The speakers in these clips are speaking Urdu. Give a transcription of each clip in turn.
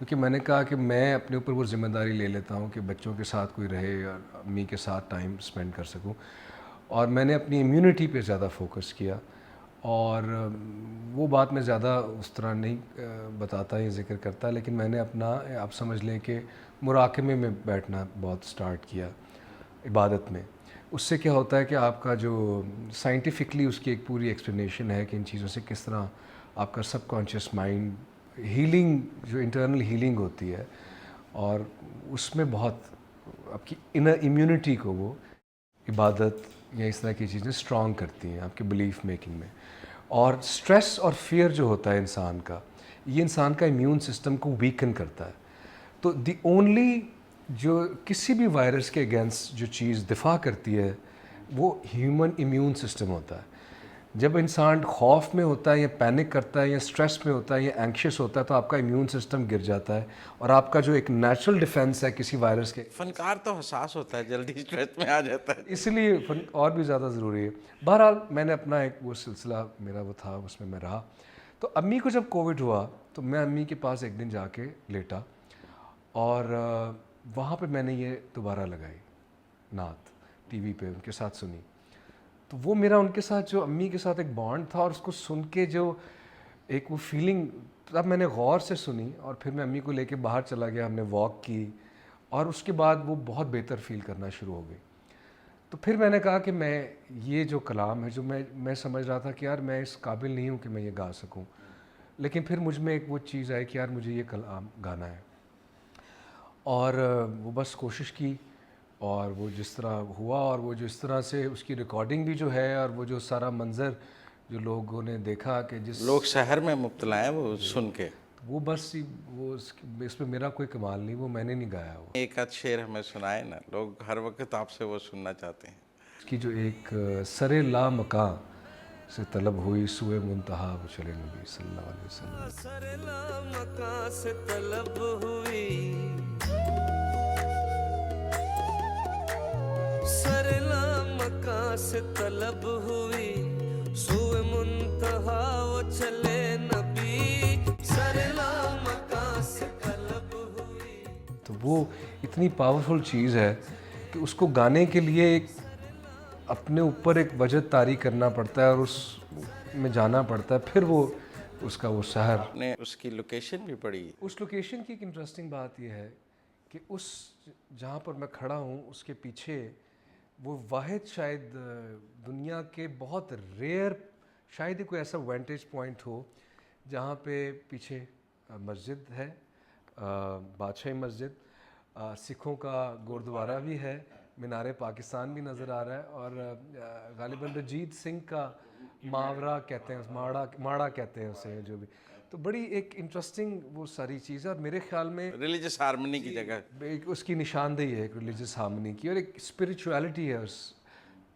کیونکہ میں نے کہا کہ میں اپنے اوپر وہ ذمہ داری لے لیتا ہوں کہ بچوں کے ساتھ کوئی رہے اور امی کے ساتھ ٹائم اسپینڈ کر سکوں، اور میں نے اپنی امیونٹی پہ زیادہ فوکس کیا. اور وہ بات میں زیادہ اس طرح نہیں بتاتا یا ذکر کرتا، لیکن میں نے اپنا، آپ سمجھ لیں کہ مراقبے میں بیٹھنا بہت سٹارٹ کیا عبادت میں. اس سے کیا ہوتا ہے کہ آپ کا جو سائنٹیفکلی اس کی ایک پوری ایکسپلینیشن ہے کہ ان چیزوں سے کس طرح آپ کا سب کانشیس مائنڈ ہیلنگ، جو انٹرنل ہیلنگ ہوتی ہے، اور اس میں بہت آپ کی انر امیونٹی کو وہ عبادت یا اس طرح کی چیزیں اسٹرانگ کرتی ہیں آپ کے بلیف میکنگ میں. اور سٹریس اور فیئر جو ہوتا ہے انسان کا، یہ انسان کا امیون سسٹم کو ویکن کرتا ہے. تو دی اونلی جو کسی بھی وائرس کے اگینسٹ جو چیز دفاع کرتی ہے وہ ہیومن امیون سسٹم ہوتا ہے. جب انسان خوف میں ہوتا ہے یا پینک کرتا ہے یا اسٹریس میں ہوتا ہے یا اینکشیس ہوتا ہے تو آپ کا امیون سسٹم گر جاتا ہے، اور آپ کا جو ایک نیچرل ڈیفینس ہے کسی وائرس کے، فنکار تو حساس ہوتا ہے، جلدی اسٹریس میں آ جاتا ہے. اس لیے فن اور بھی زیادہ ضروری ہے. بہرحال میں نے اپنا ایک وہ سلسلہ میرا وہ تھا، اس میں رہا. تو امی کو جب کووڈ ہوا تو میں امی کے پاس ایک دن جا کے لیٹا، اور وہاں پہ میں نے یہ دوبارہ لگائی نعت ٹی وی پہ، ان کے ساتھ سنی. تو وہ میرا ان کے ساتھ جو امی کے ساتھ ایک بانڈ تھا، اور اس کو سن کے جو ایک وہ فیلنگ، تب میں نے غور سے سنی، اور پھر میں امی کو لے کے باہر چلا گیا، ہم نے واک کی، اور اس کے بعد وہ بہت بہتر فیل کرنا شروع ہو گئی. تو پھر میں نے کہا کہ میں یہ جو کلام ہے جو میں سمجھ رہا تھا کہ یار میں اس قابل نہیں ہوں کہ میں یہ گا سکوں، لیکن پھر مجھ میں ایک وہ چیز آئی کہ یار مجھے یہ کلام گانا ہے. اور وہ بس کوشش کی، اور وہ جس طرح ہوا، اور وہ جو اس طرح سے اس کی ریکارڈنگ بھی جو ہے، اور وہ جو سارا منظر جو لوگوں نے دیکھا کہ جس لوگ شہر میں مبتلا ہیں وہ سن کے. وہ بس وہ اس میں میرا کوئی کمال نہیں، وہ میں نے نہیں گایا. وہ ایک آدھ شعر ہمیں سنائے نا، لوگ ہر وقت آپ سے وہ سننا چاہتے ہیں. اس کی جو ایک سر لا مکاں سے طلب ہوئی سوئے منتہا وہ چلے نبی صلی اللہ علیہ وسلم. سر لا مکاں سے طلب ہوئی، سر لا مکاں سے طلب ہوئی، سوئے منتہا وہ چلے نبی، سر لا مکاں سے طلب ہوئی. تو وہ اتنی پاورفل چیز ہے کہ اس کو گانے کے لیے ایک اپنے اوپر ایک وجد طاری کرنا پڑتا ہے، اور اس میں جانا پڑتا ہے. پھر وہ اس کا وہ سحر. آپ نے اس کی لوکیشن بھی پڑھی. اس لوکیشن کی ایک انٹرسٹنگ بات یہ ہے کہ اس جہاں پر میں کھڑا ہوں اس کے پیچھے وہ واحد شاید دنیا کے بہت ریئر، شاید ہی کوئی ایسا وینٹیج پوائنٹ ہو جہاں پہ پیچھے مسجد ہے، بادشاہی مسجد، سکھوں کا گردوارہ بھی ہے، مینار پاکستان بھی نظر آ رہا ہے، اور غالباً رجیت سنگھ کا محاورہ کہتے ہیں، ماڑا کہتے ہیں اسے جو بھی. تو بڑی ایک انٹرسٹنگ وہ ساری چیز ہے، اور میرے خیال میں ریلیجس ہارمنی کی جگہ. ایک اس کی نشاندہی ہے ایک ریلیجس ہارمنی کی، اور ایک اسپریچویلٹی ہے اس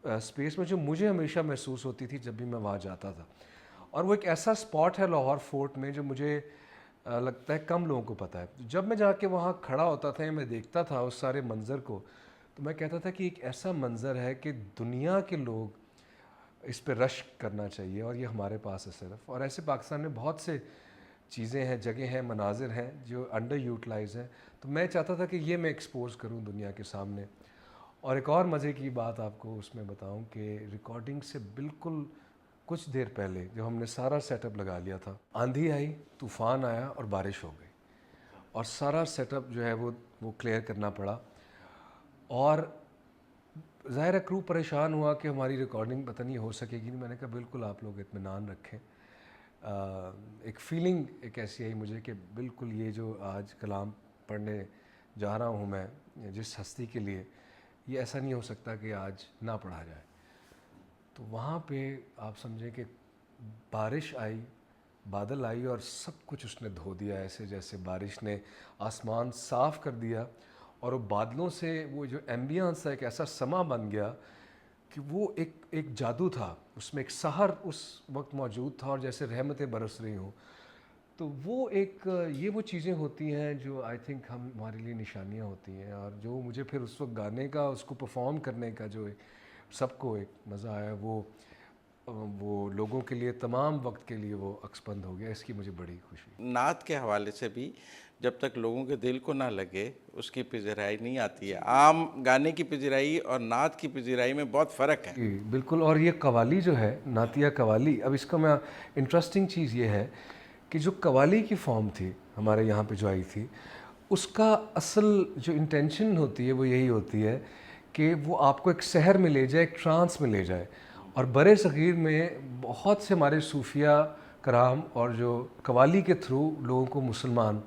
اسپیس میں جو مجھے ہمیشہ محسوس ہوتی تھی جب بھی میں وہاں جاتا تھا. اور وہ ایک ایسا اسپاٹ ہے لاہور فورٹ میں جو مجھے لگتا ہے کم لوگوں کو پتہ ہے. جب میں جا کے وہاں کھڑا ہوتا تھا یا میں دیکھتا تھا اس سارے منظر کو، تو میں کہتا تھا کہ ایک ایسا منظر ہے کہ دنیا کے لوگ اس پہ رشک کرنا چاہیے، اور یہ ہمارے پاس ہے صرف. اور ایسے پاکستان میں بہت سے چیزیں ہیں، جگہیں ہیں، مناظر ہیں جو انڈر یوٹیلائز ہیں. تو میں چاہتا تھا کہ یہ میں ایکسپوز کروں دنیا کے سامنے. اور ایک اور مزے کی بات آپ کو اس میں بتاؤں کہ ریکارڈنگ سے بالکل کچھ دیر پہلے جب ہم نے سارا سیٹ اپ لگا لیا تھا، آندھی آئی، طوفان آیا اور بارش ہو گئی، اور سارا سیٹ اپ جو ہے وہ کلیئر کرنا پڑا. اور ظاہر کرو پریشان ہوا کہ ہماری ریکارڈنگ پتہ نہیں ہو سکے گی. میں نے کہا بالکل آپ لوگ اطمینان رکھیں. ایک فیلنگ ایک ایسی آئی مجھے کہ بالکل یہ جو آج کلام پڑھنے جا رہا ہوں میں جس ہستی کے لیے، یہ ایسا نہیں ہو سکتا کہ آج نہ پڑھا جائے. تو وہاں پہ آپ سمجھیں کہ بارش آئی، بادل آئی، اور سب کچھ اس نے دھو دیا، ایسے جیسے بارش نے آسمان صاف کر دیا. اور وہ بادلوں سے وہ جو ایمبیانس تھا، ایک ایسا سما بن گیا کہ وہ ایک جادو تھا اس میں، ایک سحر اس وقت موجود تھا، اور جیسے رحمتیں برس رہی ہوں. تو وہ ایک یہ وہ چیزیں ہوتی ہیں جو آئی تھنک ہمارے لیے نشانیاں ہوتی ہیں، اور جو مجھے پھر اس وقت گانے کا، اس کو پرفارم کرنے کا جو سب کو ایک مزہ آیا، وہ وہ لوگوں کے لیے تمام وقت کے لیے وہ عکس بند ہو گیا، اس کی مجھے بڑی خوشی۔ نعت کے حوالے سے بھی جب تک لوگوں کے دل کو نہ لگے اس کی پذیرائی نہیں آتی ہے۔ عام گانے کی پذیرائی اور نعت کی پذیرائی میں بہت فرق ہے۔ جی بالکل، اور یہ قوالی جو ہے نعتیہ قوالی، اب اس کا میں انٹرسٹنگ چیز یہ ہے کہ جو قوالی کی فارم تھی ہمارے یہاں پہ جو آئی تھی، اس کا اصل جو انٹینشن ہوتی ہے وہ یہی ہوتی ہے کہ وہ آپ کو ایک سحر میں لے جائے، ایک ٹرانس میں لے جائے۔ اور برِ صغیر میں بہت سے ہمارے صوفیہ کرام اور جو قوالی کے تھرو لوگوں کو مسلمان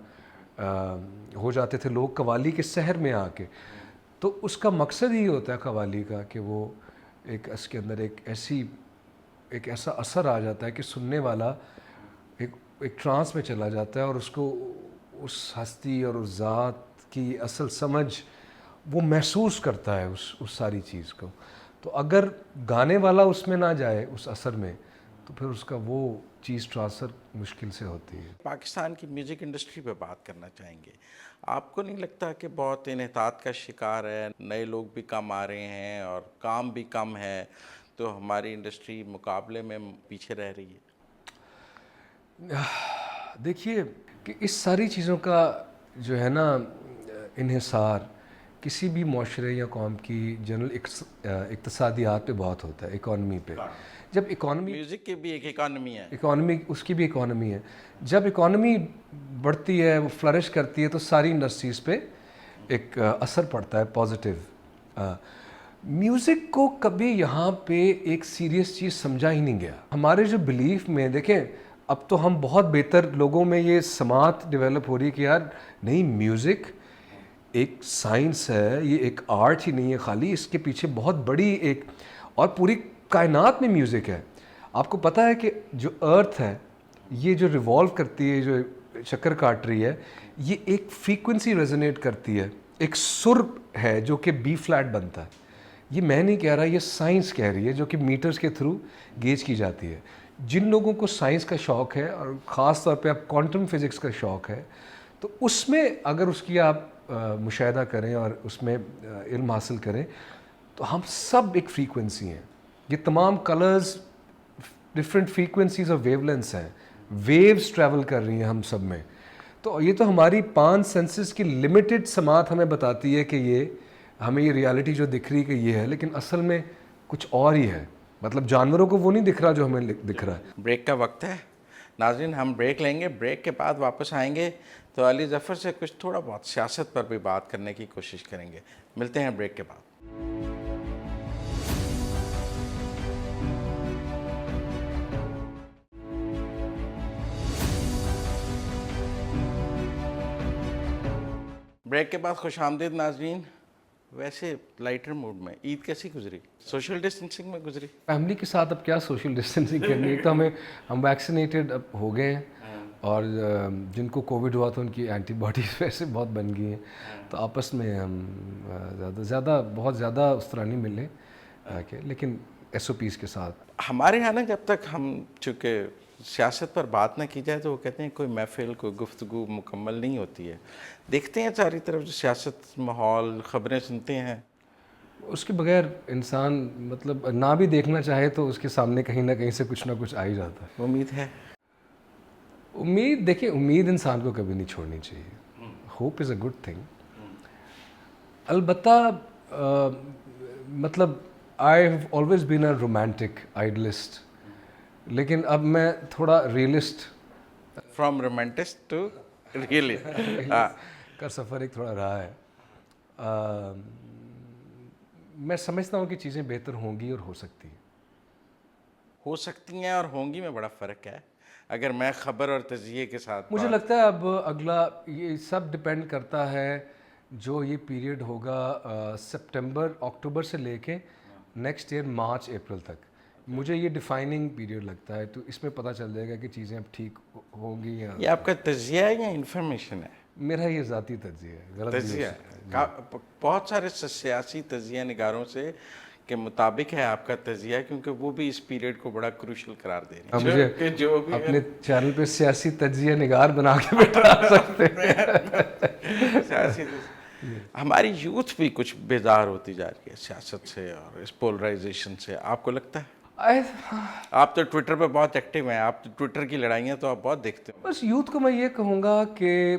ہو جاتے تھے لوگ قوالی کے سحر میں آ کے، تو اس کا مقصد ہی ہوتا ہے قوالی کا کہ وہ ایک اس کے اندر ایک ایسا اثر آ جاتا ہے کہ سننے والا ایک ٹرانس میں چلا جاتا ہے، اور اس کو اس ہستی اور اس ذات کی اصل سمجھ وہ محسوس کرتا ہے اس ساری چیز کو۔ تو اگر گانے والا اس میں نہ جائے اس اثر میں، تو پھر اس کا وہ چیز ٹرانسفر مشکل سے ہوتی ہے۔ پاکستان کی میوزک انڈسٹری پہ بات کرنا چاہیں گے، آپ کو نہیں لگتا کہ بہت انحطاط کا شکار ہے؟ نئے لوگ بھی کم آ رہے ہیں اور کام بھی کم ہے، تو ہماری انڈسٹری مقابلے میں پیچھے رہ رہی ہے؟ دیکھیے کہ اس ساری چیزوں کا جو ہے نا انحصار کسی بھی معاشرے یا قوم کی جنرل اقتصادیات پہ بہت ہوتا ہے، اکانومی پہ۔ جب اکانومی، میوزک کی بھی ایک اکانومی ہے، اکانومی اس کی بھی اکانومی ہے، جب اکانومی بڑھتی ہے، وہ فلرش کرتی ہے، تو ساری انڈسٹریز پہ ایک اثر پڑتا ہے پازیٹیو۔ میوزک کو کبھی یہاں پہ ایک سیریس چیز سمجھا ہی نہیں گیا۔ ہمارے جو بلیف میں دیکھیں، اب تو ہم بہت بہتر لوگوں میں یہ سماعت ڈیولپ ہو رہی ہے کہ یار نہیں، میوزک ایک سائنس ہے، یہ ایک آرٹ ہی نہیں ہے خالی، اس کے پیچھے بہت بڑی ایک، اور پوری کائنات میں میوزک ہے۔ آپ کو پتہ ہے کہ جو ارتھ ہے یہ جو ریوالو کرتی ہے، جو چکر کاٹ رہی ہے، یہ ایک فریکوینسی ریزونیٹ کرتی ہے، ایک سر ہے جو کہ بی فلیٹ بنتا ہے۔ یہ میں نہیں کہہ رہا، یہ سائنس کہہ رہی ہے، جو کہ میٹرز کے تھرو گیج کی جاتی ہے۔ جن لوگوں کو سائنس کا شوق ہے، اور خاص طور پہ آپ کوانٹم فزکس کا شوق ہے، تو اس میں اگر اس کی آپ مشاہدہ کریں اور اس میں علم حاصل کریں، تو ہم سب ایک فریکوینسی ہیں۔ یہ تمام کلرز ڈفرینٹ فریکوینسیز اور ویو لینس ہیں، ویوز ٹریول کر رہی ہیں ہم سب میں۔ تو یہ تو ہماری 5 سینسز کی لمیٹڈ سماعت ہمیں بتاتی ہے کہ یہ ہمیں یہ ریالٹی جو دکھ رہی کہ یہ ہے، لیکن اصل میں کچھ اور ہی ہے۔ مطلب جانوروں کو وہ نہیں دکھ رہا جو ہمیں دکھ رہا ہے۔ بریک کا وقت ہے ناظرین، ہم بریک لیں گے، بریک کے بعد واپس آئیں گے تو علی ظفر سے کچھ تھوڑا بہت سیاست پر بھی بات کرنے کی کوشش کریں گے۔ ملتے ہیں بریک کے بعد۔ بریک کے بعد خوش آمدید ناظرین۔ ویسے لائٹر موڈ میں عید کیسی گزری؟ سوشل ڈسٹینسنگ میں گزری؟ فیملی کے ساتھ اب کیا سوشل ڈسٹینسنگ کرنی ہے؟ ایک تو ہم ویکسینیٹڈ اب ہو گئے ہیں، اور جن کو کووڈ ہوا تو ان کی اینٹی باڈیز ویسے بہت بن گئی ہیں، تو آپس میں ہم بہت زیادہ اس طرح نہیں ملے کہ، لیکن ایس او پیز کے ساتھ۔ ہمارے یہاں نا جب تک ہم چونکہ سیاست پر بات نہ کی جائے تو وہ کہتے ہیں کوئی محفل، کوئی گفتگو مکمل نہیں ہوتی ہے۔ دیکھتے ہیں چاری طرف جو سیاست، ماحول، خبریں سنتے ہیں، اس کے بغیر انسان مطلب نہ بھی دیکھنا چاہے تو اس کے سامنے کہیں نہ کہیں سے کچھ نہ کچھ آ ہی جاتا ہے۔ امید ہے؟ امید، دیکھیں امید انسان کو کبھی نہیں چھوڑنی چاہیے۔ Hope is a good thing. البتہ مطلب I have always been a romantic idealist, لیکن اب میں تھوڑا realist from romanticist to realist کا سفر ایک تھوڑا رہا ہے۔ میں سمجھتا ہوں کہ چیزیں بہتر ہوں گی اور ہو سکتی ہیں۔ ہو سکتی ہیں اور ہوں گی میں بڑا فرق ہے۔ اگر میں خبر اور تجزیے کے ساتھ مجھے لگتا ہے اب اگلا یہ سب ڈپینڈ کرتا ہے، جو یہ پیریڈ ہوگا سپٹمبر اکتوبر سے لے کے نیکسٹ ایئر مارچ اپریل تک، مجھے یہ ڈیفائننگ پیریڈ لگتا ہے، تو اس میں پتہ چل جائے گا کہ چیزیں اب ٹھیک ہوں گی یا۔ یہ آپ کا تجزیہ ہے یا انفارمیشن ہے؟ میرا یہ ذاتی تجزیہ ہے، غلط بھی ہو تجزیہ سکتا ہے۔ بہت سارے سیاسی تجزیہ نگاروں سے کے مطابق ہے آپ کا تجزیہ، کیونکہ وہ بھی اس پیریڈ کو بڑا کروشل قرار دے رہے ہیں۔ مجھے جو بھی اپنے چینل پہ سیاسی تجزیہ نگار بنا کے بٹھا سکتے ہیں۔ سیاسی ہماری یوتھ بھی کچھ بیدار ہوتی جا رہی ہے سیاست سے اور اس پولرائزیشن سے، آپ کو لگتا ہے؟ آپ تو ٹویٹر پہ بہت ایکٹیو ہیں, آپ تو ٹویٹر کی لڑائیاں تو آپ بہت دیکھتے ہیں. بس یوتھ کو میں یہ کہوں گا کہ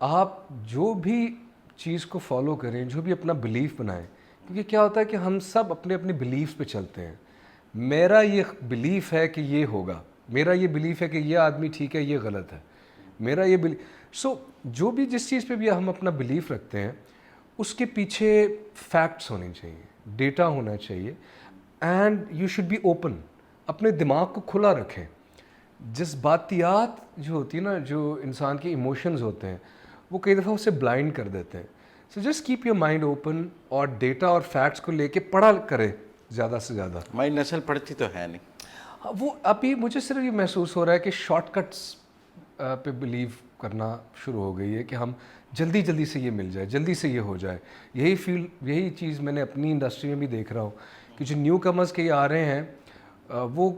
آپ جو بھی چیز کو فالو کریں, جو بھی اپنا بلیف بنائیں, کیونکہ کیا ہوتا ہے کہ ہم سب اپنے اپنے بلیفس پہ چلتے ہیں. میرا یہ بلیف ہے کہ یہ ہوگا, میرا یہ بلیف ہے کہ یہ آدمی ٹھیک ہے, یہ غلط ہے, میرا یہ سو جو بھی جس چیز پہ بھی ہم اپنا بلیف رکھتے ہیں اس کے پیچھے فیکٹس ہونے چاہیے, ڈیٹا ہونا چاہیے, and you should be open. اپنے دماغ کو کھلا رکھیں. جذباتیات جو ہوتی ہے نا, جو انسان کے ایموشنز ہوتے ہیں, وہ کئی دفعہ اسے بلائنڈ کر دیتے ہیں. So just keep your mind open, اور ڈیٹا اور فیکٹس کو لے کے پڑھا کرے زیادہ سے زیادہ. ہماری نسل پڑھتی تو ہے نہیں. وہ ابھی مجھے صرف یہ محسوس ہو رہا ہے کہ شارٹ کٹس پہ بلیو کرنا شروع ہو گئی ہے, کہ ہم جلدی جلدی سے یہ مل جائے, جلدی سے یہ ہو جائے. یہی چیز میں نے اپنی انڈسٹری میں بھی دیکھ رہا ہوں کہ جو نیو کمرز کے آ رہے ہیں, وہ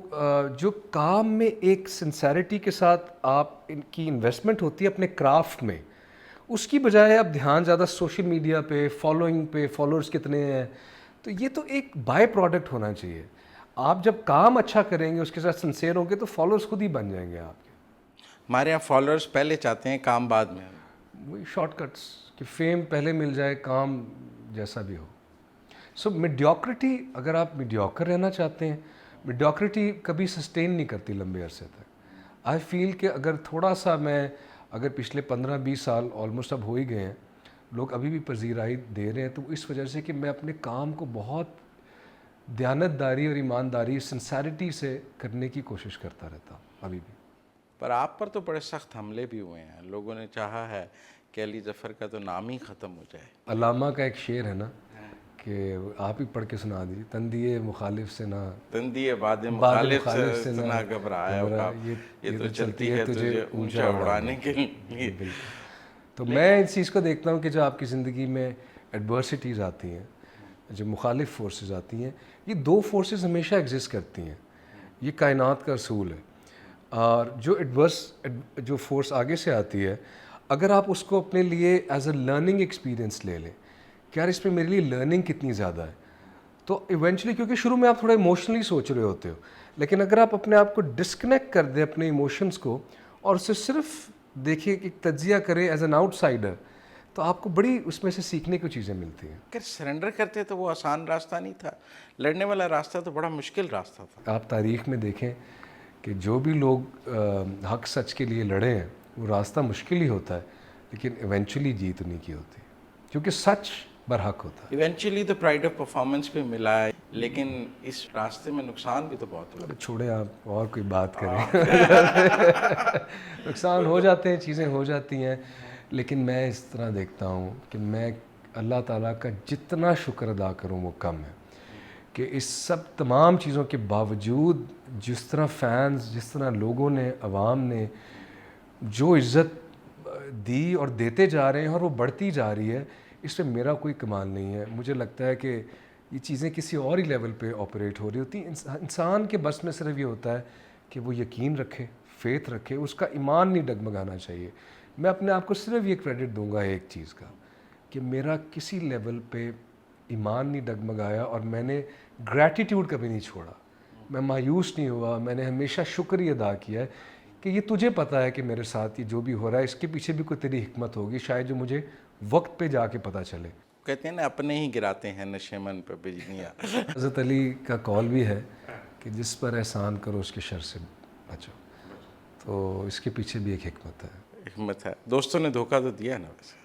جو کام میں ایک سنسیریٹی کے ساتھ آپ ان کی انویسٹمنٹ ہوتی ہے اپنے کرافٹ میں, اس کی بجائے اب دھیان زیادہ سوشل میڈیا پہ, فالوئنگ پہ, فالوورز کتنے ہیں. تو یہ تو ایک بائی پروڈکٹ ہونا چاہیے. آپ جب کام اچھا کریں گے, اس کے ساتھ سنسیئر ہوں گے, تو فالوورز خود ہی بن جائیں گے آپ کے. ہمارے یہاں فالوورز پہلے چاہتے ہیں, کام بعد میں. وہی شارٹ کٹس کہ فیم پہلے مل جائے, کام جیسا بھی ہو. سو میڈیوکریٹی, اگر آپ میڈیوکر رہنا چاہتے ہیں, میڈیوکریٹی کبھی سسٹین نہیں کرتی لمبے عرصے تک. آئی فیل کہ اگر تھوڑا سا اگر پچھلے 15-20 سال آلموسٹ اب ہو ہی گئے ہیں, لوگ ابھی بھی پذیرائی دے رہے ہیں, تو اس وجہ سے کہ میں اپنے کام کو بہت دیانتداری اور ایمانداری, سنسیریٹی سے کرنے کی کوشش کرتا رہتا ہوں ابھی بھی. پر آپ پر تو بڑے سخت حملے بھی ہوئے ہیں. لوگوں نے چاہا ہے کہ علی ظفر کا تو نام ہی ختم ہو جائے. علامہ کا ایک شعر ہے نا, کہ آپ ہی پڑھ کے سنا دیجیے, تندیے مخالف سے نہ, تندیے باد مخالف سے نہ گھبرایا, یہ تو چلتی ہے تجھے اونچا اڑانے کے لیے. تو میں اس چیز کو دیکھتا ہوں کہ جو آپ کی زندگی میں ایڈورسٹیز آتی ہیں, جو مخالف فورسز آتی ہیں, یہ 2 فورسز ہمیشہ ایگزسٹ کرتی ہیں. یہ کائنات کا اصول ہے. اور جو فورس آگے سے آتی ہے, اگر آپ اس کو اپنے لیے ایز اے لرننگ ایکسپیرینس لے لیں کہ یار اس میں میرے لیے لرننگ کتنی زیادہ ہے, تو ایونچولی, کیونکہ شروع میں آپ تھوڑا ایموشنلی سوچ رہے ہوتے ہو, لیکن اگر آپ اپنے آپ کو ڈسکنیکٹ کر دیں اپنے ایموشنس کو, اور اسے صرف دیکھیں کہ تجزیہ کریں ایز این آؤٹ سائڈر, تو آپ کو بڑی اس میں سے سیکھنے کی چیزیں ملتی ہیں. اگر سرنڈر کرتے تو وہ آسان راستہ نہیں تھا, لڑنے والا راستہ تو بڑا مشکل راستہ تھا. آپ تاریخ میں دیکھیں کہ جو بھی لوگ حق سچ کے لیے لڑے ہیں, وہ راستہ مشکل ہی ہوتا ہے, لیکن ایونچولی جیت انہیں کی ہوتی ہے, کیونکہ سچ برحق ہوتا ہے. ایونچولی تو پرائڈ آف پرفارمنس بھی ملا ہے, لیکن اس راستے میں نقصان بھی تو بہت ہوا. چھوڑیں آپ, اور کوئی بات کریں. نقصان ہو جاتے ہیں, چیزیں ہو جاتی ہیں, لیکن میں اس طرح دیکھتا ہوں کہ میں اللہ تعالیٰ کا جتنا شکر ادا کروں وہ کم ہے, کہ اس سب تمام چیزوں کے باوجود جس طرح فینز, جس طرح لوگوں نے, عوام نے جو عزت دی اور دیتے جا رہے ہیں, اور وہ بڑھتی جا رہی ہے, اس میں میرا کوئی کمال نہیں ہے. مجھے لگتا ہے کہ یہ چیزیں کسی اور ہی لیول پہ آپریٹ ہو رہی ہوتی ہیں. انسان کے بس میں صرف یہ ہوتا ہے کہ وہ یقین رکھے, فیتھ رکھے, اس کا ایمان نہیں ڈگمگانا چاہیے. میں اپنے آپ کو صرف یہ کریڈٹ دوں گا ایک چیز کا, کہ میرا کسی لیول پہ ایمان نہیں ڈگمگایا, اور میں نے گریٹیٹیوڈ کبھی نہیں چھوڑا. میں مایوس نہیں ہوا, میں نے ہمیشہ شکر ہی ادا کیا ہے کہ یہ تجھے پتہ ہے کہ میرے ساتھ یہ جو بھی ہو رہا ہے, اس کے پیچھے بھی کوئی تیری حکمت ہوگی, شاید جو مجھے وقت پہ جا کے پتہ چلے. کہتے ہیں نا, اپنے ہی گراتے ہیں نشیمن پہ بجلیاں. حضرت علی کا قول بھی ہے کہ جس پر احسان کرو اس کے شر سے بچو, تو اس کے پیچھے بھی ایک حکمت ہے. حکمت ہے. دوستوں نے دھوکہ تو دیا نا, ویسے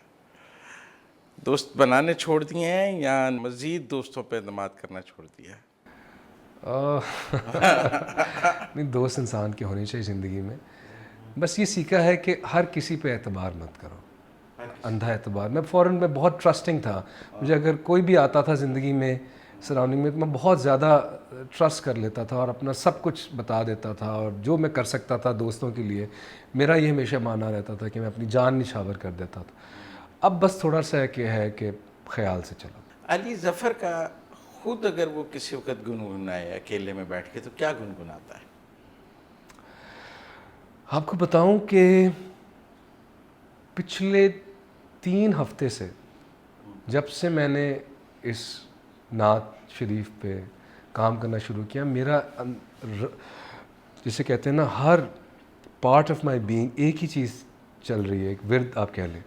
دوست بنانے چھوڑ دیے ہیں یا مزید دوستوں پہ اعتماد کرنا چھوڑ دیا ہے؟ نہیں, دوست انسان کے ہونے چاہیے زندگی میں. بس یہ سیکھا ہے کہ ہر کسی پہ اعتبار مت کرو, اندھا اعتبار. میں بہت ٹرسٹنگ تھا. مجھے اگر کوئی بھی آتا تھا زندگی میں, سراؤنڈنگ میں, تو میں بہت زیادہ ٹرسٹ کر لیتا تھا اور اپنا سب کچھ بتا دیتا تھا, اور جو میں کر سکتا تھا دوستوں کے لیے, میرا یہ ہمیشہ ماننا رہتا تھا کہ میں اپنی جان نچھاور کر دیتا تھا. اب بس تھوڑا سا ہے کہ خیال سے چلو. علی ظفر کا خود اگر وہ کسی وقت گنگنائے اکیلے میں بیٹھ کے, تو کیا گنگناتا ہے؟ آپ کو بتاؤں کہ پچھلے 3 ہفتے سے, جب سے میں نے اس نعت شریف پہ کام کرنا شروع کیا میرا جسے کہتے ہیں نا ہر پارٹ آف مائی بینگ ایک ہی چیز چل رہی ہے, ایک ورد آپ کہہ لیں,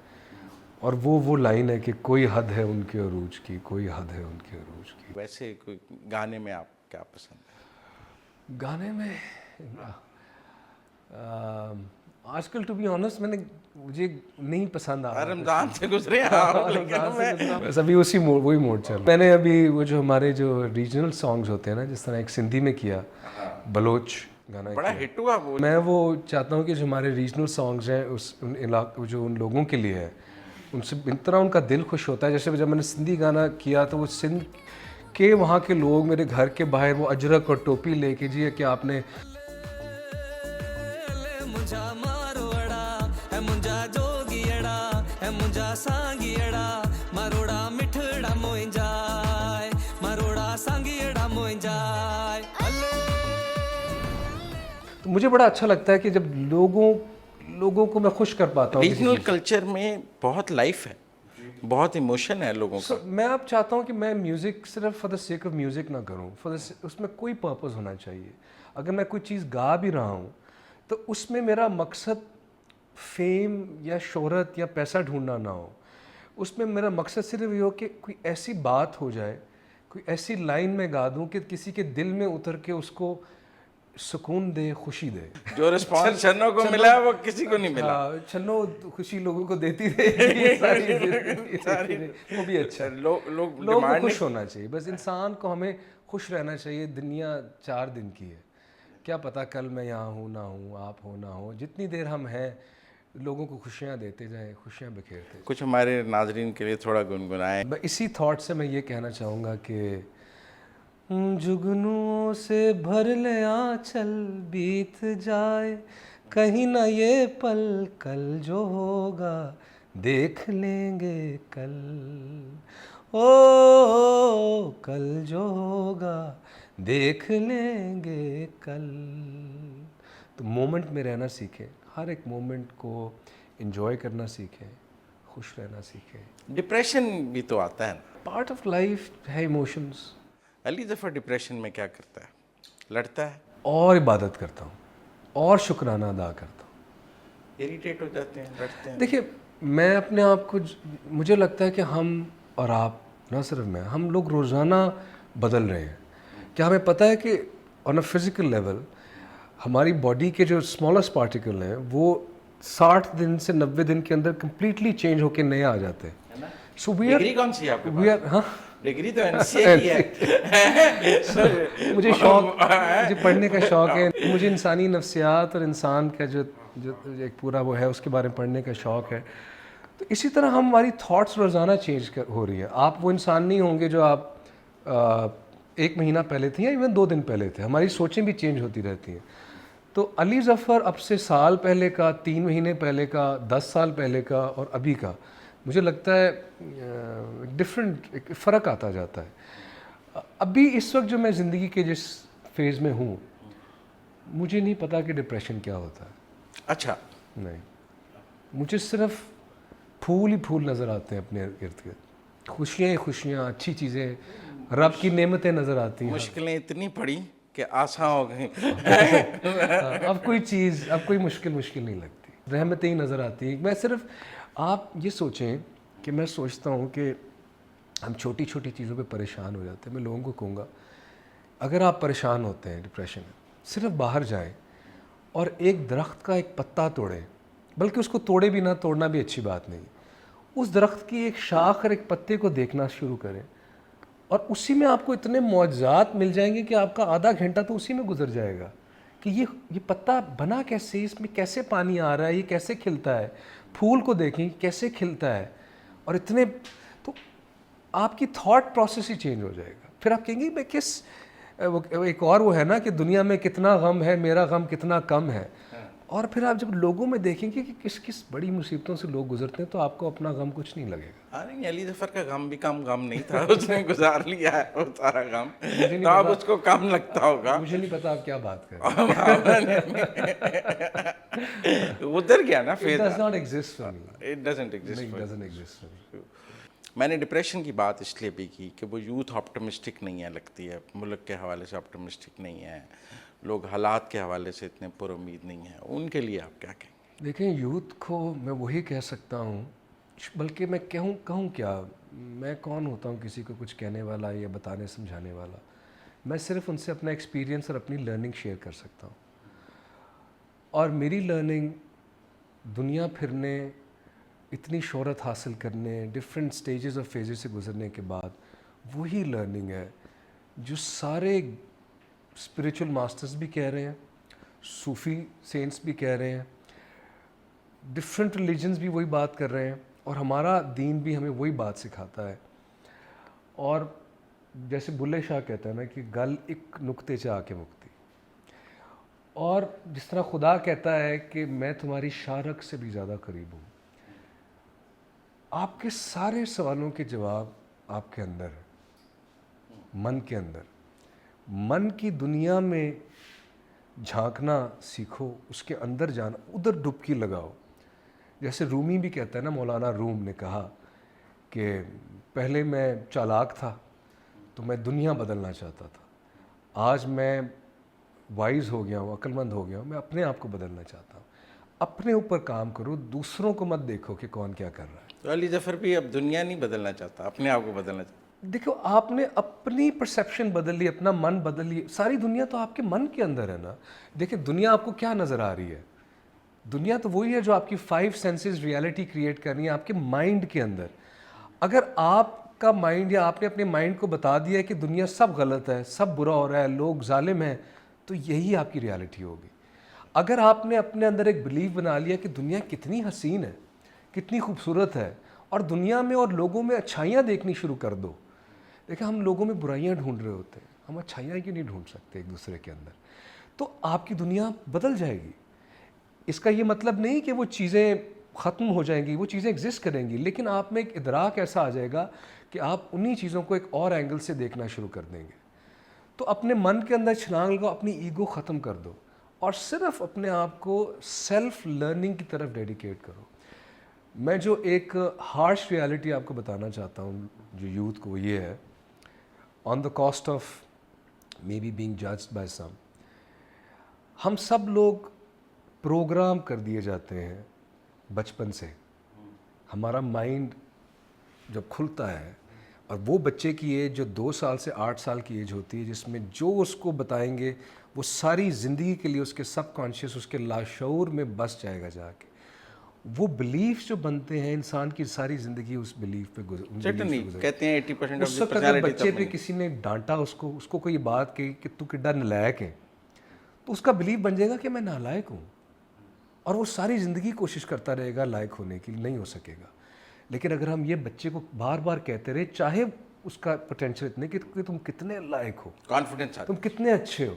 اور وہ لائن ہے کہ کوئی حد ہے ان کے عروج کی, کوئی حد ہے ان کے عروج کی. ویسے کوئی گانے میں آپ کیا پسند ہے؟ گانے میں آج کل ٹو بی آنیسٹ مجھے نہیں پسند آ رہا. رمضان سے گزرے آپ, بس ابھی وہی موڈ چل رہا ہے. میں نے ابھی وہ جو ہمارے جو ریجنل سانگز ہوتے ہیں نا, جس طرح ایک سندھی میں کیا بلوچ گانا بڑا ہٹ ہوا وہ. میں وہ چاہتا ہوں کہ جو ہمارے ریجنل سانگز ہیں اس ان علاقے جو ان لوگوں کے لیے ہے, ان سے اس طرح ان کا دل خوش ہوتا ہے. جیسے جب میں نے سندھی گانا کیا تو وہ سندھ کے وہاں کے لوگ میرے گھر کے باہر وہ اجرک اور ٹوپی لے کے, جی کہ آپ نے تو مجھے بڑا اچھا لگتا ہے کہ جب لوگوں کو میں خوش کر پاتا ہوں. ریجنل کلچر میں بہت لائف ہے, بہت ایموشن ہے لوگوں کا. میں اب چاہتا ہوں کہ میں میوزک صرف for the sake of music نہ کروں, اس میں کوئی پرپز ہونا چاہیے. اگر میں کوئی چیز گا بھی رہا ہوں تو اس میں میرا مقصد فیم یا شہرت یا پیسہ ڈھونڈنا نہ ہو. اس میں میرا مقصد صرف یہ ہو کہ کوئی ایسی بات ہو جائے, کوئی ایسی لائن میں گا دوں کہ کسی کے دل میں اتر کے اس کو سکون دے, خوشی دے. جو رسپانس چھنوں کو ملا وہ کسی کو نہیں ملا. چھنوں خوشی لوگوں کو دیتی رہے, وہ بھی اچھا ہے. لوگوں کو خوش ہونا چاہیے, بس انسان کو ہمیں خوش رہنا چاہیے. دنیا 4 دن کی ہے, کیا پتہ کل میں یہاں ہوں نہ ہوں, آپ ہو نہ ہو. جتنی دیر ہم ہیں لوگوں کو خوشیاں دیتے جائیں, خوشیاں بکھیرتے جائیں. کچھ ہمارے ناظرین کے لیے تھوڑا گنگنائیں. اسی تھاٹ سے میں یہ کہنا چاہوں گا کہ جگنوں سے بھر لے آنچل بیت جائے, کہیں نہ یہ پل کل جو ہوگا دیکھ لیں گے کل, او کل جو ہوگا دیکھ لیں گے کل. تو مومنٹ میں رہنا سیکھیں, ہر ایک مومنٹ کو انجوائے کرنا سیکھیں, خوش رہنا سیکھیں. ڈپریشن بھی تو آتا ہے نا, پارٹ آف لائف ہے ایموشنز. علی ظفر ڈپریشن میں کیا کرتا ہے؟ لڑتا ہے اور عبادت کرتا ہوں اور شکرانہ ادا کرتا ہوں. اریٹیٹ ہو جاتے ہیں, لڑتے ہیں. دیکھیے میں اپنے آپ کو, مجھے لگتا ہے کہ ہم اور آپ, نہ صرف میں, ہم لوگ روزانہ بدل رہے ہیں. کیا ہمیں پتہ ہے کہ آن اے فزیکل لیول ہماری باڈی کے جو اسمالسٹ پارٹیکل ہیں وہ 60 دن سے 90 دن کے اندر کمپلیٹلی چینج ہو کے نئے آ جاتے ہیں. سو ڈگری کون سی ہے آپ کے پاس؟ ہاں ڈگری تو NCA کی ہے. مجھے شوق, مجھے پڑھنے کا شوق ہے. مجھے انسانی نفسیات اور انسان کا جو ایک پورا وہ ہے اس کے بارے میں پڑھنے کا شوق ہے. تو اسی طرح ہماری تھاٹس روزانہ چینج ہو رہی ہے. آپ وہ انسان نہیں ہوں گے جو آپ 1 مہینہ پہلے تھے یا ایون 2 دن پہلے تھے. ہماری سوچیں بھی چینج ہوتی رہتی ہیں. تو علی ظفر اب سے سال پہلے کا, 3 مہینے پہلے کا, 10 سال پہلے کا اور ابھی کا, مجھے لگتا ہے ڈفرینٹ, ایک فرق آتا جاتا ہے. ابھی اس وقت جو میں زندگی کے جس فیز میں ہوں, مجھے نہیں پتا کہ ڈپریشن کیا ہوتا ہے. اچھا نہیں, مجھے صرف پھول ہی پھول نظر آتے ہیں اپنے ارد گرد, خوشیاں ہی خوشیاں, اچھی چیزیں, رب کی نعمتیں نظر آتی ہیں. مشکلیں اتنی پڑی کہ آسان ہو گئیں. اب کوئی چیز, اب کوئی مشکل نہیں لگتی, رحمتیں ہی نظر آتی ہیں. میں صرف, آپ یہ سوچیں کہ میں سوچتا ہوں کہ ہم چھوٹی چھوٹی چیزوں پہ پریشان ہو جاتے ہیں. میں لوگوں کو کہوں گا اگر آپ پریشان ہوتے ہیں ڈپریشن میں, صرف باہر جائیں اور ایک درخت کا ایک پتا توڑیں, بلکہ اس کو توڑے بھی نہ, توڑنا بھی اچھی بات نہیں. اس درخت کی ایک شاخ اور ایک پتے کو دیکھنا شروع کریں اور اسی میں آپ کو اتنے معجزات مل جائیں گے کہ آپ کا آدھا گھنٹہ تو اسی میں گزر جائے گا کہ یہ پتا بنا کیسے, اس میں کیسے پانی آ رہا ہے, یہ کیسے کھلتا ہے. پھول کو دیکھیں کیسے کھلتا ہے, اور اتنے, تو آپ کی تھاٹ پروسیس ہی چینج ہو جائے گا. پھر آپ کہیں گے میں کس, ایک اور وہ ہے نا کہ دنیا میں کتنا غم ہے, میرا غم کتنا کم ہے. اور پھر آپ جب لوگوں میں دیکھیں گے کہ کس بڑی مصیبتوں سے لوگ گزرتے ہیں, تو آپ کو اپنا غم کچھ نہیں لگے گا. نہیں, علی ظفر کا غم بھی کم غم نہیں تھا, اس نے گزار لیا ہے وہ سارا غم, تو اب اس کو کم لگتا ہوگا. مجھے نہیں پتا آپ کیا بات کر رہے ہیں. ادھر گیا نا It does not exist for me. It doesn't exist It for doesn't exist for me. میں نے ڈپریشن کی بات اس لیے بھی کی کہ وہ یوتھ آپٹمسٹک نہیں ہے لگتی ہے, ملک کے حوالے سے آپٹمسٹک نہیں ہے, لوگ حالات کے حوالے سے اتنے پر امید نہیں ہیں, ان کے لیے آپ کیا کہیں گے؟ دیکھیں یوتھ کو میں وہی کہہ سکتا ہوں, بلکہ میں کہوں کیا, میں کون ہوتا ہوں کسی کو کچھ کہنے والا یا بتانے سمجھانے والا. میں صرف ان سے اپنا ایکسپیرینس اور اپنی لرننگ شیئر کر سکتا ہوں. اور میری لرننگ دنیا پھرنے, اتنی شہرت حاصل کرنے, ڈفرینٹ سٹیجز اور فیزز سے گزرنے کے بعد وہی لرننگ ہے جو سارے اسپریچول ماسٹرز بھی کہہ رہے ہیں, صوفی سینٹس بھی کہہ رہے ہیں, ڈفرینٹ ریلیجنز بھی وہی بات کر رہے ہیں, اور ہمارا دین بھی ہمیں وہی بات سکھاتا ہے. اور جیسے بلے شاہ کہتا ہے نا کہ گل ایک نقطے سے آ کے مکتی, اور جس طرح خدا کہتا ہے کہ میں تمہاری شارک سے بھی زیادہ قریب ہوں. آپ کے سارے سوالوں کے جواب آپ کے اندر ہے, من کے اندر. من کی دنیا میں جھانکنا سیکھو, اس کے اندر جانا, ادھر ڈبکی لگاؤ. جیسے رومی بھی کہتا ہے نا, مولانا روم نے کہا کہ پہلے میں چالاک تھا تو میں دنیا بدلنا چاہتا تھا, آج میں وائز ہو گیا ہوں, عقل مند ہو گیا ہوں, میں اپنے آپ کو بدلنا چاہتا ہوں. اپنے اوپر کام کرو, دوسروں کو مت دیکھو کہ کون کیا کر رہا ہے. تو علی ظفر بھی اب دنیا نہیں بدلنا چاہتا, اپنے آپ کو بدلنا چاہتا. دیکھو آپ نے اپنی پرسیپشن بدل لی, اپنا من بدل لی, ساری دنیا تو آپ کے من کے اندر ہے نا. دیکھیں دنیا آپ کو کیا نظر آ رہی ہے, دنیا تو وہی ہے جو آپ کی 5 سینسز ریالٹی کریٹ کرنی ہے آپ کے مائنڈ کے اندر. اگر آپ کا مائنڈ یا آپ نے اپنے مائنڈ کو بتا دیا ہے کہ دنیا سب غلط ہے, سب برا ہو رہا ہے, لوگ ظالم ہیں, تو یہی آپ کی ریالٹی ہوگی. اگر آپ نے اپنے اندر ایک بلیف بنا لیا کہ دنیا کتنی حسین ہے, کتنی خوبصورت ہے, اور دنیا میں اور لوگوں میں اچھائیاں دیکھنی شروع کر دو. دیکھیں ہم لوگوں میں برائیاں ڈھونڈ رہے ہوتے ہیں, ہم اچھائیاں کیوں نہیں ڈھونڈ سکتے ایک دوسرے کے اندر؟ تو آپ کی دنیا بدل جائے گی. اس کا یہ مطلب نہیں کہ وہ چیزیں ختم ہو جائیں گی, وہ چیزیں ایگزسٹ کریں گی, لیکن آپ میں ایک ادراک ایسا آ جائے گا کہ آپ انہی چیزوں کو ایک اور اینگل سے دیکھنا شروع کر دیں گے. تو اپنے من کے اندر چھلانگ لگاؤ, اپنی ایگو ختم کر دو, اور صرف اپنے آپ کو سیلف لرننگ کی طرف ڈیڈیکیٹ کرو. میں جو ایک ہارش ریالٹی آپ کو بتانا چاہتا ہوں جو یوتھ کو, وہ یہ ہے, on the cost of may be being judged by some, ہم سب لوگ پروگرام کر دیے جاتے ہیں بچپن سے. ہمارا مائنڈ جب کھلتا ہے, اور وہ بچے کی ایج جو 2 سال سے 8 سال کی ایج ہوتی ہے, جس میں جو اس کو بتائیں گے وہ ساری زندگی کے لیے اس کے سب کانشیس, اس کے لاشعور میں بس جائے گا جا کے. وہ بلیف جو بنتے ہیں, انسان کی ساری زندگی اس بلیف پہ چٹنی کہتے ہیں 80% اس وقت اگر بچے پہ کسی نے ڈانٹا اس کو کوئی بات کہی کہ تو کڈا نالائق ہے, تو اس کا بلیف بن جائے گا کہ میں نالائق ہوں, اور وہ ساری زندگی کوشش کرتا رہے گا لائق ہونے کی, نہیں ہو سکے گا. لیکن اگر ہم یہ بچے کو بار بار کہتے رہے, چاہے اس کا پوٹینشیل اتنے کہ تم کتنے لائق ہو, کانفیڈنس, تم کتنے اچھے ہو,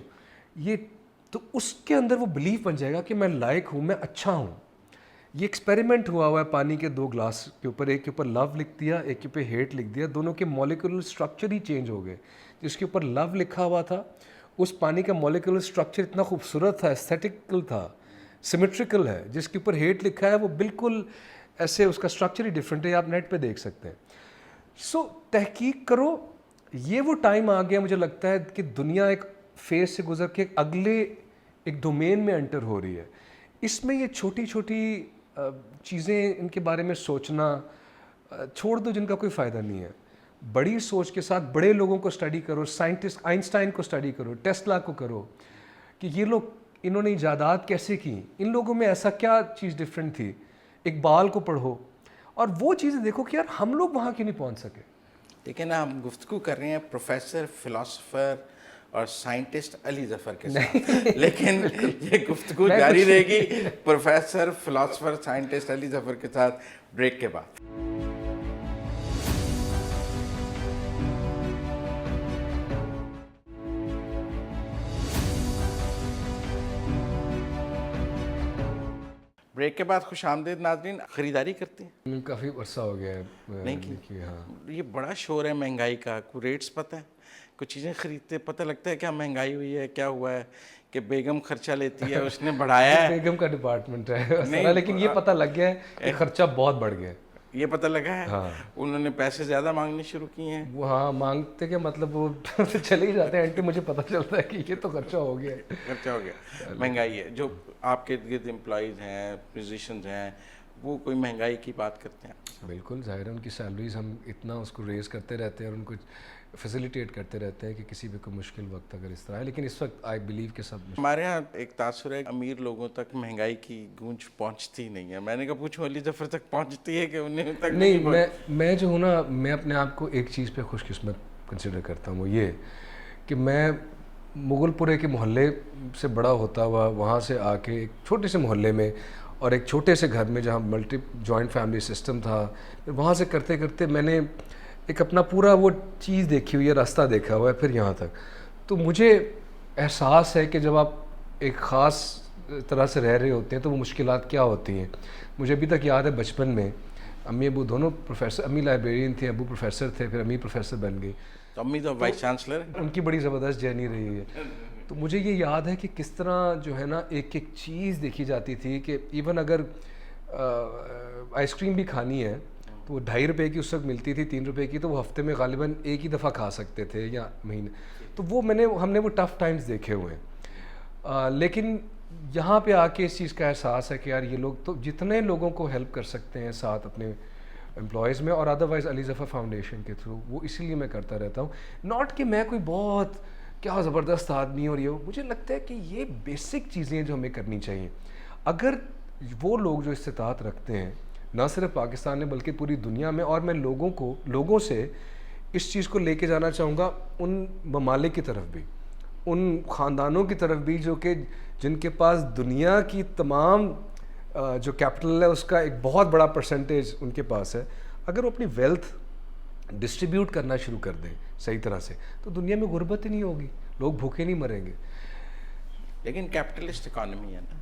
یہ تو اس کے اندر وہ بلیف بن جائے گا کہ میں لائق ہوں, میں اچھا ہوں. یہ ایکسپیریمنٹ ہوا ہے پانی کے 2 گلاس کے اوپر, ایک کے اوپر لو لکھ دیا, ایک کے اوپر ہیٹ لکھ دیا, دونوں کے مولیکولر اسٹرکچر ہی چینج ہو گئے. جس کے اوپر لو لکھا ہوا تھا اس پانی کا مولیکولر اسٹرکچر اتنا خوبصورت تھا, ایستھیٹیکل تھا, سیمیٹریکل ہے. جس کے اوپر ہیٹ لکھا ہے وہ بالکل ایسے, اس کا اسٹرکچر ہی ڈفرینٹ ہے, آپ نیٹ پہ دیکھ سکتے ہیں. سو تحقیق کرو. یہ وہ ٹائم آ گیا مجھے لگتا ہے کہ دنیا ایک فیز سے گزر کے اگلے ایک ڈومین میں انٹر ہو رہی ہے. اس میں یہ چھوٹی چھوٹی چیزیں, ان کے بارے میں سوچنا چھوڑ دو جن کا کوئی فائدہ نہیں ہے. بڑی سوچ کے ساتھ بڑے لوگوں کو اسٹڈی کرو, سائنٹسٹ آئنسٹائن کو اسٹڈی کرو, ٹیسلا کو کرو, کہ یہ لوگ انہوں نے ایجادات کیسے کی, ان لوگوں میں ایسا کیا چیز ڈفرینٹ تھی. اقبال کو پڑھو, اور وہ چیزیں دیکھو کہ یار ہم لوگ وہاں کیوں نہیں پہنچ سکے. لیکن ہم گفتگو کر رہے ہیں پروفیسر, فلاسفر اور سائنٹسٹ علی ظفر کے ساتھ, لیکن یہ گفتگو جاری رہے گی professor, philosopher, scientist Ali Zafar کے ساتھ بریک کے بعد. بریک کے بعد خوش آمدید ناظرین. خریداری کرتے ہیں؟ کافی عرصہ ہو گیا ہے نہیں کی. یہ بڑا شور ہے مہنگائی کا, کوئی ریٹس پتہ ہے, کچھ چیزیں خریدتے پتہ لگتا ہے کیا مہنگائی ہوئی ہے, کیا ہوا ہے, کہ بیگم خرچہ لیتی ہے, اس نے بڑھایا ہے. بیگم کا ڈپارٹمنٹ ہے, لیکن یہ پتہ لگ گیا ہے کہ خرچہ بہت بڑھ گیا ہے. یہ پتہ لگا ہے انہوں نے پیسے زیادہ مانگنے شروع کیے ہیں. وہ ہاں مانگتے کہ مطلب وہ چلے ہی جاتے ہیں اینٹی, مجھے پتہ چلتا ہے کہ یہ تو خرچہ ہو گیا ہے. خرچہ ہو گیا, مہنگائی ہے. جو آپ کے گرد امپلائیز ہیں, میوزیشنز ہیں, وہ کوئی مہنگائی کی بات کرتے ہیں؟ بالکل ظاہر ہے, ان کی سیلریز ہم اتنا اس کو ریز کرتے رہتے ہیں اور ان کو فیسیلیٹیٹ کرتے رہتے ہیں کہ کسی بھی کوئی مشکل وقت اگر اس طرح ہے, لیکن اس وقت آئی بلیو کہ سب ہمارے ہاں ایک تاثر ہے امیر لوگوں تک مہنگائی کی گونج پہنچتی نہیں ہے. میں نے کہا پوچھوں علی ظفر تک پہنچتی ہے کہ انہیں تک نہیں. میں جو ہوں نا, میں اپنے آپ کو ایک چیز پہ خوش قسمت کنسیڈر کرتا ہوں, وہ یہ کہ میں مغل پورے کے محلے سے بڑا ہوتا ہوا وہاں سے آ کے ایک چھوٹے سے محلے میں اور ایک چھوٹے سے گھر میں جہاں ملٹی جوائنٹ فیملی سسٹم تھا, وہاں سے کرتے کرتے میں نے ایک اپنا پورا وہ چیز دیکھی ہوئی ہے, راستہ دیکھا ہوا ہے پھر یہاں تک. تو مجھے احساس ہے کہ جب آپ ایک خاص طرح سے رہ رہے ہوتے ہیں تو وہ مشکلات کیا ہوتی ہیں. مجھے ابھی تک یاد ہے بچپن میں امی ابو دونوں پروفیسر, امی لائبریرین تھے, ابو پروفیسر تھے, پھر امی پروفیسر بن گئی. امی تو وائس چانسلر, ان کی بڑی زبردست جرنی رہی ہے. تو مجھے یہ یاد ہے کہ کس طرح جو ہے نا ایک ایک چیز دیکھی جاتی تھی کہ ایون اگر آئس کریم بھی کھانی ہے تو وہ 2.5 روپے کی اس وقت ملتی تھی, 3 روپے کی, تو وہ ہفتے میں غالباً ایک ہی دفعہ کھا سکتے تھے یا مہینے. تو وہ ہم نے وہ ٹف ٹائمز دیکھے ہوئے ہیں. لیکن یہاں پہ آ کے اس چیز کا احساس ہے کہ یار یہ لوگ تو جتنے لوگوں کو ہیلپ کر سکتے ہیں ساتھ اپنے امپلائیز میں, اور ادروائز علی ظفر فاؤنڈیشن کے تھرو, وہ اسی لیے میں کرتا رہتا ہوں. ناٹ کہ میں کوئی بہت کیا زبردست آدمی اور یہ, مجھے لگتا ہے کہ یہ بیسک چیزیں جو ہمیں کرنی چاہیے. اگر وہ لوگ جو استطاعت رکھتے ہیں نہ صرف پاکستان میں بلکہ پوری دنیا میں, اور میں لوگوں سے اس چیز کو لے کے جانا چاہوں گا ان ممالک کی طرف بھی, ان خاندانوں کی طرف بھی جو کہ جن کے پاس دنیا کی تمام جو کیپٹل ہے اس کا ایک بہت بڑا پرسنٹیج ان کے پاس ہے. اگر وہ اپنی ویلتھ ڈسٹریبیوٹ کرنا شروع کر دیں صحیح طرح سے تو دنیا میں غربت ہی نہیں ہوگی, لوگ بھوکے نہیں مریں گے. لیکن کیپٹلسٹ اکانومی ہے نا,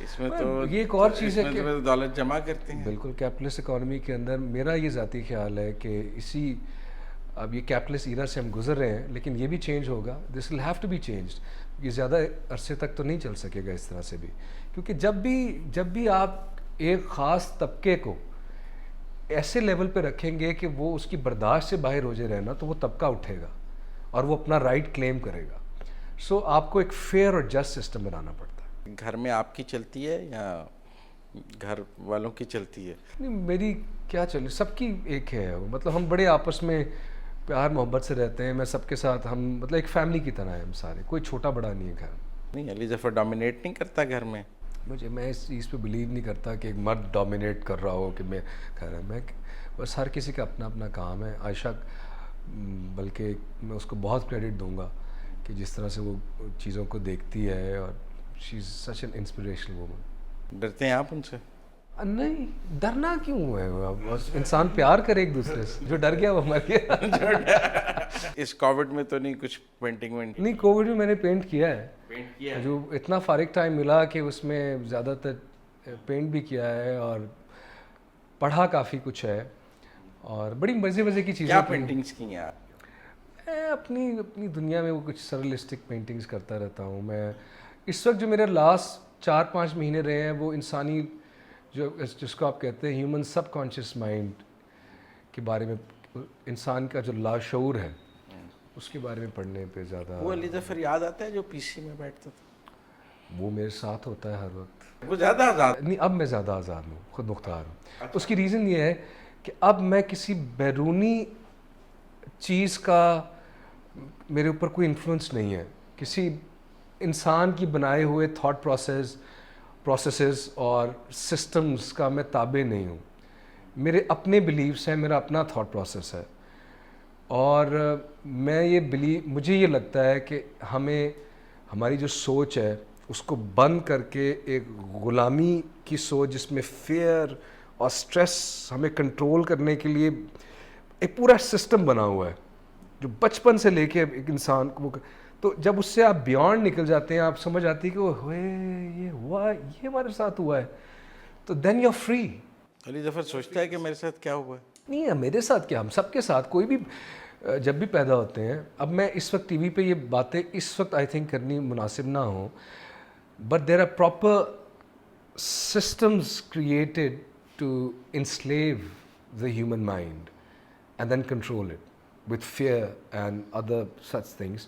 اس میں تو یہ ایک اور چیز ہے کہ دولت جمع کرتے ہیں. بالکل کیپٹلسٹ اکانومی کے اندر میرا یہ ذاتی خیال ہے کہ اب یہ کیپٹلسٹ ایرا سے ہم گزر رہے ہیں, لیکن یہ بھی چینج ہوگا. This will have to be changed. یہ زیادہ عرصے تک تو نہیں چل سکے گا اس طرح سے بھی, کیونکہ جب بھی آپ ایک خاص طبقے کو ایسے لیول پہ رکھیں گے کہ وہ اس کی برداشت سے باہر ہو جائے رہنا, تو وہ طبقہ اٹھے گا اور وہ اپنا رائٹ کلیم کرے گا. سو آپ کو ایک فیئر اور جسٹ سسٹم بنانا پڑتا ہے. گھر میں آپ کی چلتی ہے یا گھر والوں کی چلتی ہے؟ نہیں, میری کیا چل, سب کی ایک ہے. مطلب ہم بڑے آپس میں پیار محبت سے رہتے ہیں. میں سب کے ساتھ, ہم مطلب ایک فیملی کی طرح ہیں ہم سارے, کوئی چھوٹا بڑا نہیں ہے گھر. نہیں, علی ظفر ڈومینیٹ نہیں کرتا گھر میں؟ میں اس چیز پہ بلیو نہیں کرتا کہ ایک مرد ڈومینیٹ کر رہا ہو کہ میں گھر میں, بس ہر کسی کا اپنا اپنا کام ہے. عائشہ بلکہ میں اس کو بہت کریڈٹ دوں گا کہ جس طرح سے وہ چیزوں کو دیکھتی ہے, اور شی از سچ این انسپریشنل وومن. ڈرتے ہیں آپ ان سے؟ نہیں, ڈرنا کیوں ہے, انسان پیار کرے ایک دوسرے سے. جو ڈر گیا وہ مر گیا. اس کووڈ میں تو نہیں کچھ پینٹنگ وینٹنگ؟ نہیں, کووڈ میں میں نے پینٹ کیا ہے. جو اتنا فارغ ٹائم ملا کہ اس میں زیادہ تر پینٹ بھی کیا ہے اور پڑھا کافی کچھ ہے, اور بڑی مزے کی چیزیں. کیا پینٹنگز کی ہیں آپ؟ میں اپنی دنیا میں وہ کچھ سرریلسٹک پینٹنگز کرتا رہتا ہوں. میں اس وقت جو میرے لاسٹ 4-5 مہینے رہے ہیں وہ انسانی جس کو آپ کہتے ہیں ہیومن سب کانشیس مائنڈ کے بارے میں, انسان کا جو لاشعور ہے اس کے بارے میں پڑھنے پہ زیادہ. وہ علی ظفر یاد آتا ہے جو پی سی میں بیٹھتا تھا؟ وہ میرے ساتھ ہوتا ہے ہر وقت. وہ زیادہ آزاد نہیں, اب میں زیادہ آزاد ہوں, خود مختار ہوں. اس کی ریزن یہ ہے کہ اب میں کسی بیرونی چیز کا میرے اوپر کوئی انفلوئنس نہیں ہے. کسی انسان کی بنائے ہوئے تھاٹ پروسیسز اور سسٹمز کا میں تابع نہیں ہوں. میرے اپنے بلیفس ہیں, میرا اپنا تھاٹ پروسیس ہے, اور مجھے یہ لگتا ہے کہ ہماری جو سوچ ہے اس کو بند کر کے ایک غلامی کی سوچ جس میں فیئر اور سٹریس ہمیں کنٹرول کرنے کے لیے ایک پورا سسٹم بنا ہوا ہے جو بچپن سے لے کے ایک انسان کو, تو جب اس سے آپ بیانڈ نکل جاتے ہیں, آپ سمجھ آتی ہے کہ وہ یہ ہوا, یہ ہمارے ساتھ ہوا ہے, تو then you are free. Ali Zafar سوچتا ہے کہ میرے ساتھ کیا ہوا ہے؟ نہیں, میرے ساتھ کیا, ہم سب کے ساتھ, کوئی بھی جب بھی پیدا ہوتے ہیں. اب میں اس وقت ٹی وی پہ یہ باتیں اس وقت آئی تھنک کرنی مناسب نہ ہوں, but there are proper systems created to enslave the human mind and then control it with fear and other such things.